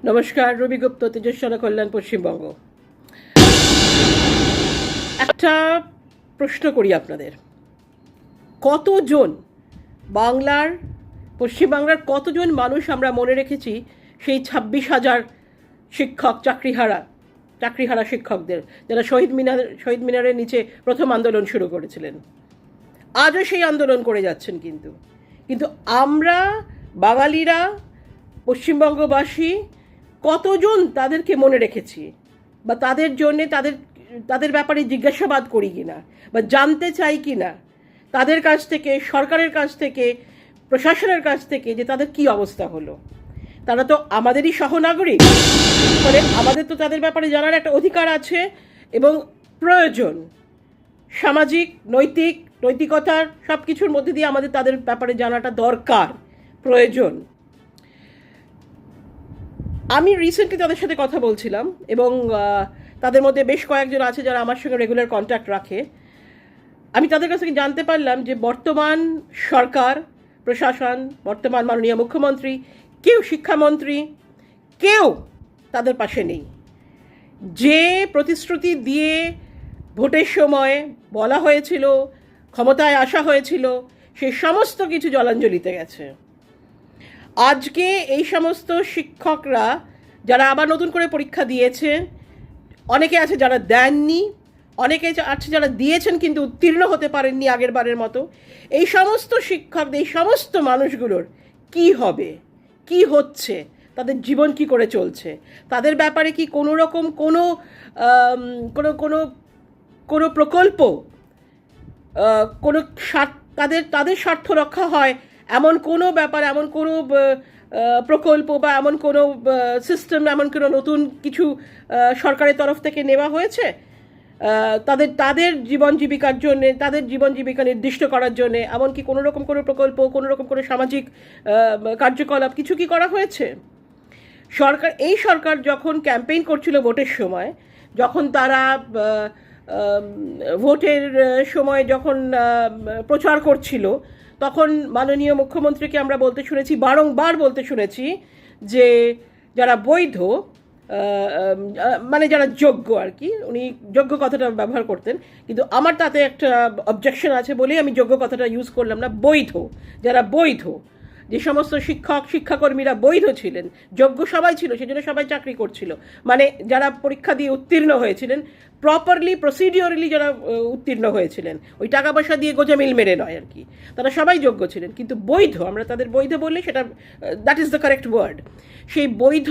নমস্কার, রবি গুপ্ত, তেজস্বনা কল্যাণ, পশ্চিমবঙ্গ। একটা প্রশ্ন করি আপনাদের, কতজন বাংলার পশ্চিমবাংলার কতজন মানুষ আমরা মনে রেখেছি সেই 26,000 শিক্ষক চাকরিহারা শিক্ষকদের, যারা শহীদ মিনারের নিচে প্রথম আন্দোলন শুরু করেছিলেন? আজও সেই আন্দোলন করে যাচ্ছেন। কিন্তু আমরা বাঙালিরা, পশ্চিমবঙ্গবাসী কতজন তাদেরকে মনে রেখেছি, বা তাদের জন্যে তাদের ব্যাপারে জিজ্ঞাসাবাদ করি কিনা, বা জানতে চাই কিনা তাদের কাছ থেকে, সরকারের কাছ থেকে, প্রশাসনের কাছ থেকে, যে তাদের কি অবস্থা হলো। তারা তো আমাদেরই সহনাগরিক, ফলে আমাদের তো তাদের ব্যাপারে জানার একটা অধিকার আছে এবং প্রয়োজন। সামাজিক, নৈতিকতার সব কিছুর মধ্যে দিয়ে আমাদের তাদের ব্যাপারে জানাটা দরকার, প্রয়োজন। আমি রিসেন্টলি তাদের সাথে কথা বলছিলাম এবং তাদের মধ্যে বেশ কয়েকজন আছে যারা আমার সঙ্গে রেগুলার কন্ট্যাক্ট রাখে। আমি তাদের কাছ থেকে জানতে পারলাম যে বর্তমান সরকার, প্রশাসন, বর্তমান মাননীয় মুখ্যমন্ত্রী, শিক্ষামন্ত্রী, কেউ তাদের পাশে নেই। যে প্রতিশ্রুতি দিয়ে ভোটের সময় বলা হয়েছিল, ক্ষমতায় আসা হয়েছিল, সেই সমস্ত কিছু জলাঞ্জলিতে গেছে। আজকে এই সমস্ত শিক্ষকরা যারা আবার নতুন করে পরীক্ষা দিয়েছে, অনেকে আছে যারা দেননি, অনেকে আছে যারা দিয়েছেন কিন্তু উত্তীর্ণ হতে পারেননি আগের বারের মতো, এই সমস্ত শিক্ষকদের, এই সমস্ত মানুষগুলোর কি হবে, কি হচ্ছে, তাদের জীবন কি করে চলছে, তাদের ব্যাপারে কি কোনো রকম কোনো প্রকল্প, কোনো তাদের স্বার্থ রক্ষা হয় এমন কোনো ব্যাপার, এমন কোনো প্রকল্প বা এমন কোনো সিস্টেম, এমন কোনো নতুন কিছু সরকারের তরফ থেকে নেওয়া হয়েছে তাদের জীবন জীবিকার জন্যে, তাদের জীবন জীবিকা নির্দিষ্ট করার জন্যে? এমনকি কোনো রকম কোনো প্রকল্প, কোনো রকম কোনো সামাজিক কার্যকলাপ কিছু কি করা হয়েছে? এই সরকার যখন ক্যাম্পেইন করছিল ভোটের সময়, যখন তারা ভোটের সময় যখন প্রচার করছিল, তখন মাননীয় মুখ্যমন্ত্রীকে আমরা বলতে শুনেছি, বারংবার বলতে শুনেছি, যে যারা বৈধ, মানে যারা যোগ্য আর কি, উনি যোগ্য কথাটা ব্যবহার করতেন, কিন্তু আমার তাতে একটা অবজেকশন আছে বলেই আমি যোগ্য কথাটা ইউজ করলাম না। বৈধ, যারা বৈধ, যে সমস্ত শিক্ষাকর্মীরা বৈধ ছিলেন, যোগ্য সবাই ছিল, সেজন্য সবাই চাকরি করছিল, মানে যারা পরীক্ষা দিয়ে উত্তীর্ণ হয়েছিলেন, প্রপারলি প্রসিডিওরালি যারা উত্তীর্ণ হয়েছিলেন, ওই টাকা পয়সা দিয়ে গোজামিল মেরে নয় আর কি, তারা সবাই যোগ্য ছিলেন। কিন্তু বৈধ, আমরা তাদের বৈধ বললে সেটা that is the correct word. সেই বৈধ